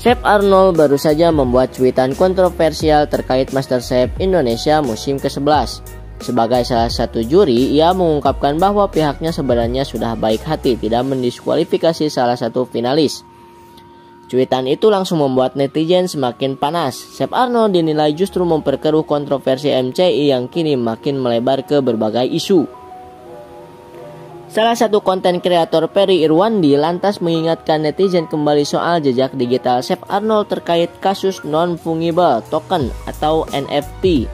Chef Arnold baru saja membuat cuitan kontroversial terkait MasterChef Indonesia musim ke-11. Sebagai salah satu juri, ia mengungkapkan bahwa pihaknya sebenarnya sudah baik hati tidak mendiskualifikasi salah satu finalis. Cuitan itu langsung membuat netizen semakin panas. Chef Arnold dinilai justru memperkeruh kontroversi MCI yang kini makin melebar ke berbagai isu. Salah satu konten kreator Ferry Irwandi lantas mengingatkan netizen kembali soal jejak digital Chef Arnold terkait kasus non-fungible token atau NFT.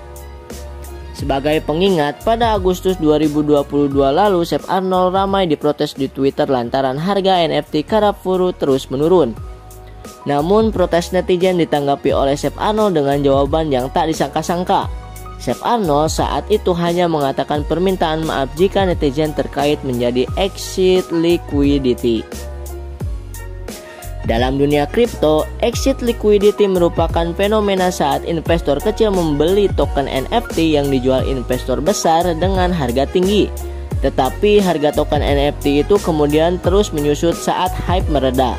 Sebagai pengingat, pada Agustus 2022 lalu Chef Arnold ramai diprotes di Twitter lantaran harga NFT Karafuru terus menurun. Namun protes netizen ditanggapi oleh Chef Arnold dengan jawaban yang tak disangka-sangka. Chef Arnold saat itu hanya mengatakan permintaan maaf jika netizen terkait menjadi exit liquidity. Dalam dunia kripto, exit liquidity merupakan fenomena saat investor kecil membeli token NFT yang dijual investor besar dengan harga tinggi. Tetapi harga token NFT itu kemudian terus menyusut saat hype mereda.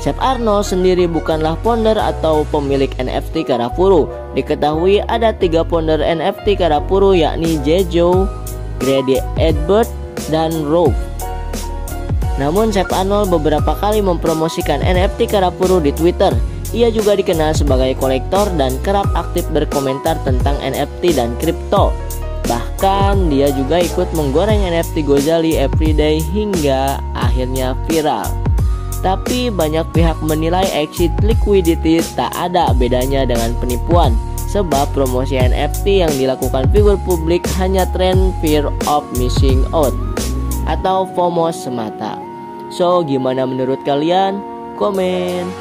Chef Arnold sendiri bukanlah founder atau pemilik NFT Karafuru. Diketahui ada 3 founder NFT Karafuru yakni Jejo, Grady Edward, dan Rove. Namun Chef Arnold beberapa kali mempromosikan NFT Karafuru di Twitter. Ia juga dikenal sebagai kolektor dan kerap aktif berkomentar tentang NFT dan kripto. Bahkan dia juga ikut menggoreng NFT Gozali Everyday hingga akhirnya viral. Tapi banyak pihak menilai exit liquidity tak ada bedanya dengan penipuan, sebab promosi NFT yang dilakukan figur publik hanya tren fear of missing out atau FOMO semata. So, gimana menurut kalian? Komen.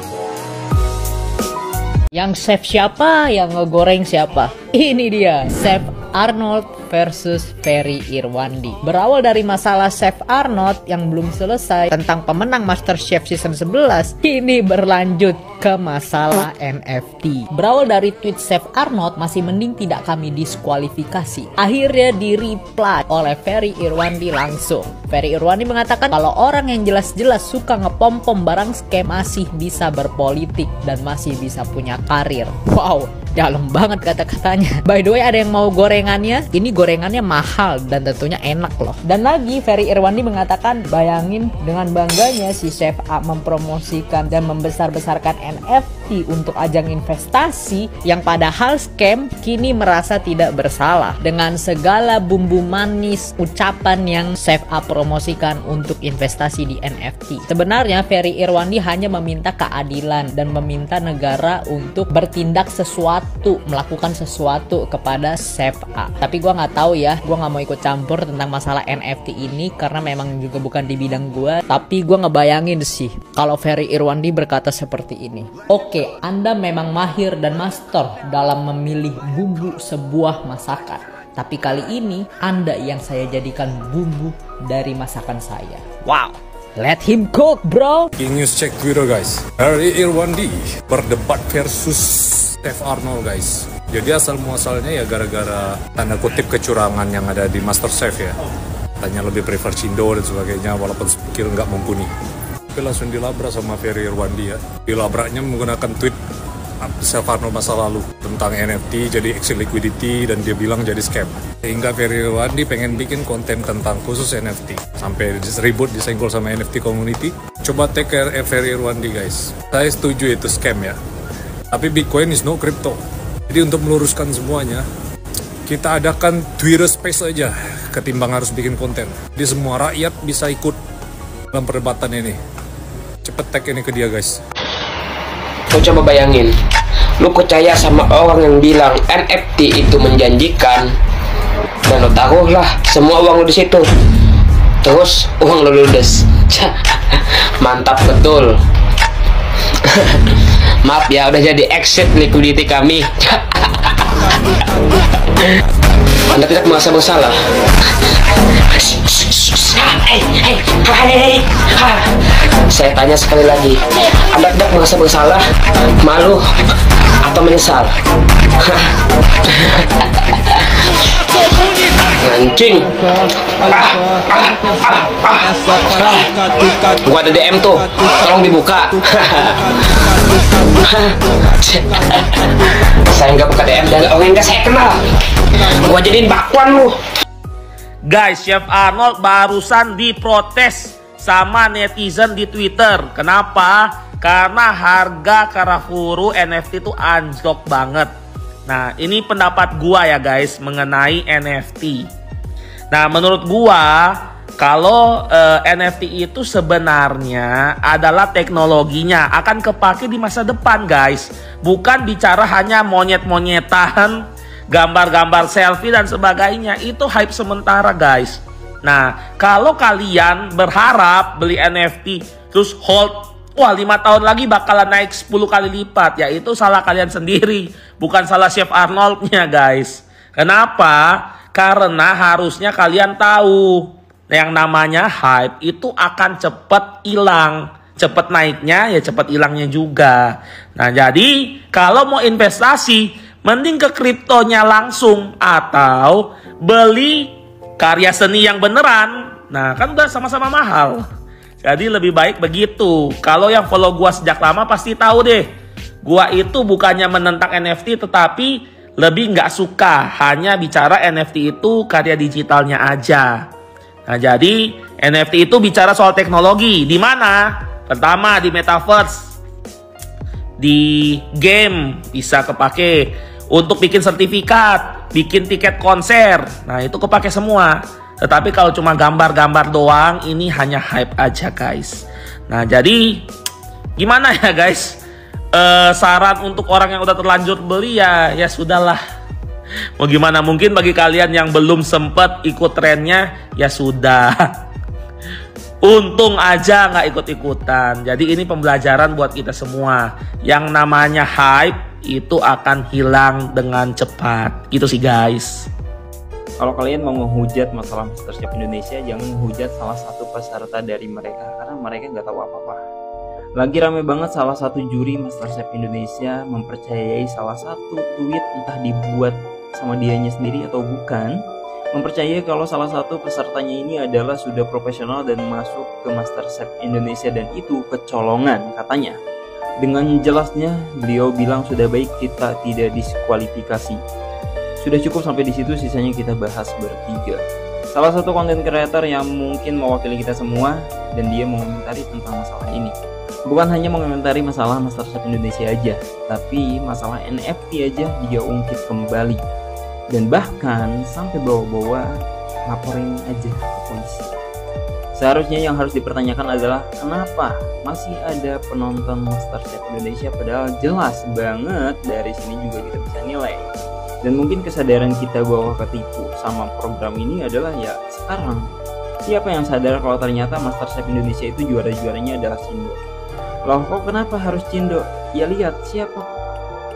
Yang chef siapa? Yang ngegoreng siapa? Ini dia, Chef Arnold versus Ferry Irwandi. Berawal dari masalah Chef Arnold yang belum selesai tentang pemenang MasterChef season 11, ini berlanjut ke masalah NFT. Berawal dari tweet Chef Arnold, masih mending tidak kami diskualifikasi. Akhirnya di-reply oleh Ferry Irwandi langsung. Ferry Irwandi mengatakan kalau orang yang jelas-jelas suka ngepom-pom barang scam masih bisa berpolitik dan masih bisa punya karir. Wow, dalam banget kata-katanya. By the way, ada yang mau gorengannya? Ini gorengannya mahal dan tentunya enak loh. Dan lagi Ferry Irwandi mengatakan, bayangin dengan bangganya si Chef A mempromosikan dan membesar-besarkan NFT untuk ajang investasi yang padahal scam, kini merasa tidak bersalah dengan segala bumbu manis ucapan yang Chef A promosikan untuk investasi di NFT. Sebenarnya Ferry Irwandi hanya meminta keadilan dan meminta negara untuk bertindak sesuatu, melakukan sesuatu kepada Chef A. Tapi gue nggak tahu ya, gue nggak mau ikut campur tentang masalah NFT ini karena memang juga bukan di bidang gue. Tapi gue ngebayangin sih kalau Ferry Irwandi berkata seperti ini. Oke, Anda memang mahir dan master dalam memilih bumbu sebuah masakan. Tapi kali ini Anda yang saya jadikan bumbu dari masakan saya. Wow, let him cook, bro. News check Twitter guys. Ferry Irwandi berdebat versus Chef Arnold guys. Jadi asal muasalnya ya gara-gara tanda kutip kecurangan yang ada di MasterChef ya. Tanya lebih prefer Cindo dan sebagainya walaupun skill nggak mumpuni. Tapi langsung dilabrak sama Ferry Irwandi ya. Dilabraknya menggunakan tweet Chef Arnold masa lalu tentang NFT jadi exit liquidity dan dia bilang jadi scam. Sehingga Ferry Irwandi pengen bikin konten tentang khusus NFT. Sampai ribut disenggol sama NFT community. Coba take care Ferry Irwandi guys. Saya setuju itu scam ya. Tapi Bitcoin is no crypto. Jadi untuk meluruskan semuanya, kita adakan Twitter Space aja ketimbang harus bikin konten. Jadi semua rakyat bisa ikut dalam perdebatan ini. Cepet tag ini ke dia guys. Lo coba bayangin, lo percaya sama orang yang bilang NFT itu menjanjikan, dan lo taruhlah semua uang lo di situ, terus uang lo ludes. Mantap betul. Maaf ya, udah jadi exit liquidity kami. Anda tidak merasa bersalah? Saya tanya sekali lagi, Anda tidak merasa bersalah, malu, atau menyesal? Anjing. Gua ada DM tuh, tolong dibuka. Saya nggak buka DM dari orang yang nggak saya kenal. Gua jadiin bakwan lu. Guys, Chef Arnold barusan diprotes sama netizen di Twitter. Kenapa? Karena harga Karafuru NFT itu anjlok banget. Nah, ini pendapat gua ya guys mengenai NFT. Nah, menurut gua kalau NFT itu sebenarnya adalah teknologinya akan kepake di masa depan guys. Bukan bicara hanya monyet-monyetan, gambar-gambar selfie dan sebagainya. Itu hype sementara guys. Nah, kalau kalian berharap beli NFT terus hold, wah 5 tahun lagi bakalan naik 10 kali lipat, ya itu salah kalian sendiri, bukan salah Chef Arnoldnya guys. Kenapa? Karena harusnya kalian tahu yang namanya hype itu akan cepat hilang. Cepat naiknya ya cepat hilangnya juga. Nah jadi kalau mau investasi mending ke kriptonya langsung atau beli karya seni yang beneran. Nah kan udah sama-sama mahal. Jadi lebih baik begitu. Kalau yang follow gua sejak lama pasti tahu deh. Gua itu bukannya menentang NFT tetapi lebih nggak suka hanya bicara NFT itu karya digitalnya aja. Nah jadi NFT itu bicara soal teknologi. Di mana? Pertama di metaverse, di game bisa kepake untuk bikin sertifikat, bikin tiket konser. Nah itu kepake semua. Tetapi kalau cuma gambar-gambar doang, ini hanya hype aja guys. Nah jadi gimana ya guys? Saran untuk orang yang udah terlanjur beli ya sudahlah. Mau gimana, mungkin bagi kalian yang belum sempet ikut trennya ya sudah. Untung aja nggak ikut-ikutan. Jadi ini pembelajaran buat kita semua. Yang namanya hype itu akan hilang dengan cepat. Gitu sih guys. Kalau kalian mau menghujat masalah MasterChef Indonesia, jangan menghujat salah satu peserta dari mereka, karena mereka nggak tahu apa-apa. Lagi rame banget salah satu juri MasterChef Indonesia mempercayai salah satu tweet, entah dibuat sama dianya sendiri atau bukan, mempercayai kalau salah satu pesertanya ini adalah sudah profesional dan masuk ke MasterChef Indonesia, dan itu kecolongan katanya. Dengan jelasnya beliau bilang sudah baik kita tidak diskualifikasi. Sudah cukup sampai di situ, sisanya kita bahas bertiga. Salah satu konten kreator yang mungkin mewakili kita semua, dan dia mengomentari tentang masalah ini. Bukan hanya mengomentari masalah MasterChef Indonesia aja, tapi masalah NFT aja dia ungkit kembali. Dan bahkan sampai bawa-bawa laporin aja ke polisi. Seharusnya yang harus dipertanyakan adalah kenapa masih ada penonton MasterChef Indonesia, padahal jelas banget dari sini juga kita bisa nilai. Dan mungkin kesadaran kita bahwa ketipu sama program ini adalah ya sekarang. Siapa yang sadar kalau ternyata MasterChef Indonesia itu juara-juaranya adalah Cindo? Loh kok kenapa harus Cindo? Ya lihat siapa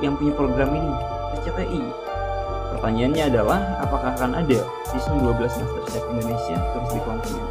yang punya program ini, RCTI. Pertanyaannya adalah apakah akan ada season 12 MasterChef Indonesia terus dikontinue?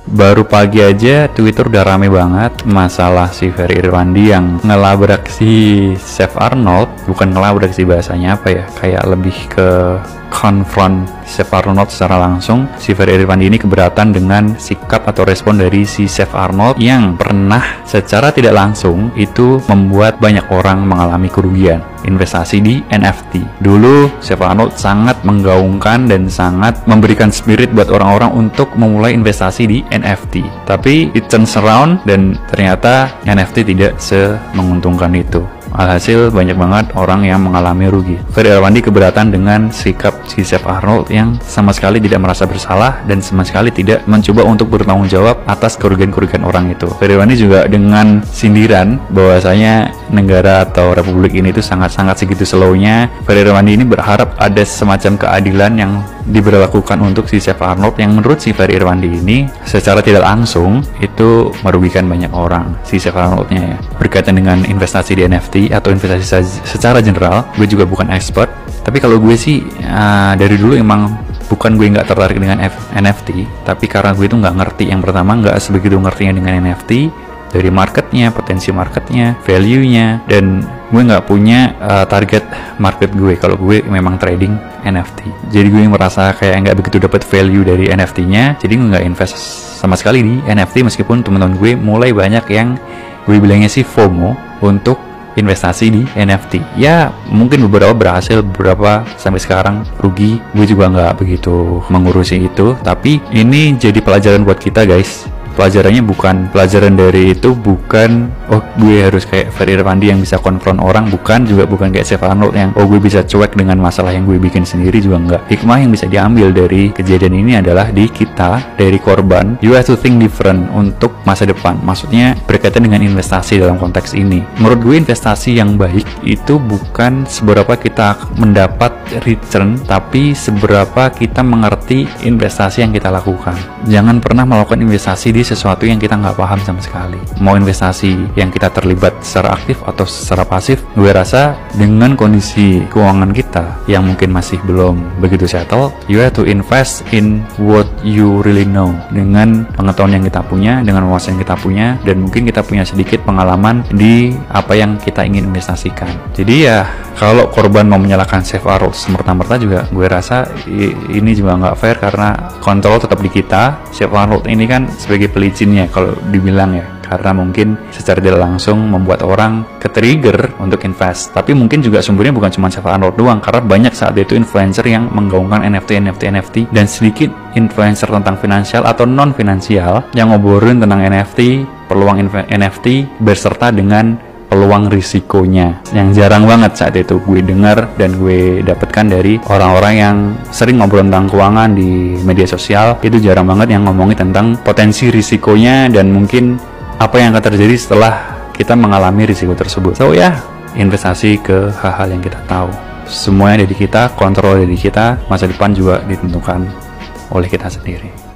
Baru pagi aja Twitter udah rame banget masalah si Ferry Irwandi yang ngelabrak si Chef Arnold. Bukan ngelabrak sih, bahasanya apa ya, kayak lebih ke konfront Chef Arnold secara langsung. Si Ferry Irwandi ini keberatan dengan sikap atau respon dari si Chef Arnold yang pernah secara tidak langsung itu membuat banyak orang mengalami kerugian investasi di NFT. Dulu Chef Arnold sangat menggaungkan dan sangat memberikan spirit buat orang-orang untuk memulai investasi di NFT. Tapi it turns around dan ternyata NFT tidak semenguntungkan itu. Alhasil banyak banget orang yang mengalami rugi. Ferry Irwandi keberatan dengan sikap si Chef Arnold yang sama sekali tidak merasa bersalah dan sama sekali tidak mencoba untuk bertanggung jawab atas kerugian-kerugian orang itu. Ferry Irwandi juga dengan sindiran bahwasanya negara atau republik ini itu sangat-sangat segitu slownya. Ferry Irwandi ini berharap ada semacam keadilan yang diberlakukan untuk si Chef Arnold, yang menurut si Ferry Irwandi ini secara tidak langsung itu merugikan banyak orang. Si Chef Arnoldnya ya, berkaitan dengan investasi di NFT atau investasi secara general, gue juga bukan expert. Tapi kalau gue sih dari dulu emang bukan gue nggak tertarik dengan NFT, tapi karena gue itu nggak ngerti. Yang pertama, nggak sebegitu ngertinya dengan NFT, dari marketnya, potensi marketnya, value-nya, dan gue nggak punya target market gue kalau gue memang trading NFT. Jadi gue merasa kayak nggak begitu dapat value dari NFT-nya, jadi gue nggak invest sama sekali di NFT, meskipun teman-teman gue mulai banyak yang gue bilangnya sih FOMO untuk investasi di NFT. Ya mungkin beberapa berhasil, beberapa sampai sekarang rugi. Gue juga nggak begitu mengurusi itu, tapi ini jadi pelajaran buat kita guys. Pelajarannya pelajaran dari itu bukan oh gue harus kayak Ferry Irwandi yang bisa konfront orang, juga bukan kayak Chef Arnold yang oh gue bisa cuek dengan masalah yang gue bikin sendiri, juga enggak. Hikmah yang bisa diambil dari kejadian ini adalah di kita, dari korban, you have to think different untuk masa depan. Maksudnya berkaitan dengan investasi dalam konteks ini. Menurut gue investasi yang baik itu bukan seberapa kita mendapat return, tapi seberapa kita mengerti investasi yang kita lakukan. Jangan pernah melakukan investasi di sesuatu yang kita nggak paham sama sekali. Mau investasi yang kita terlibat secara aktif atau secara pasif, gue rasa dengan kondisi keuangan kita yang mungkin masih belum begitu settle, you have to invest in what you really know. Dengan pengetahuan yang kita punya, dengan wawasan yang kita punya, dan mungkin kita punya sedikit pengalaman di apa yang kita ingin investasikan. Jadi ya, kalau korban mau menyalahkan Chef Arnold semerta-merta juga gue rasa ini juga nggak fair, karena kontrol tetap di kita. Chef Arnold ini kan sebagai pelicinnya kalau dibilang ya, karena mungkin secara tidak langsung membuat orang ke-trigger untuk invest. Tapi mungkin juga sumbernya bukan cuma Chef Arnold doang, karena banyak saat itu influencer yang menggaungkan NFT, dan sedikit influencer tentang finansial atau non finansial yang ngobrolin tentang NFT, peluang NFT beserta dengan peluang risikonya, yang jarang banget saat itu gue dengar dan gue dapatkan dari orang-orang yang sering ngobrol tentang keuangan di media sosial. Itu jarang banget yang ngomongin tentang potensi risikonya dan mungkin apa yang akan terjadi setelah kita mengalami risiko tersebut. So ya, investasi ke hal-hal yang kita tahu. Semuanya dari kita, kontrol dari kita, masa depan juga ditentukan oleh kita sendiri.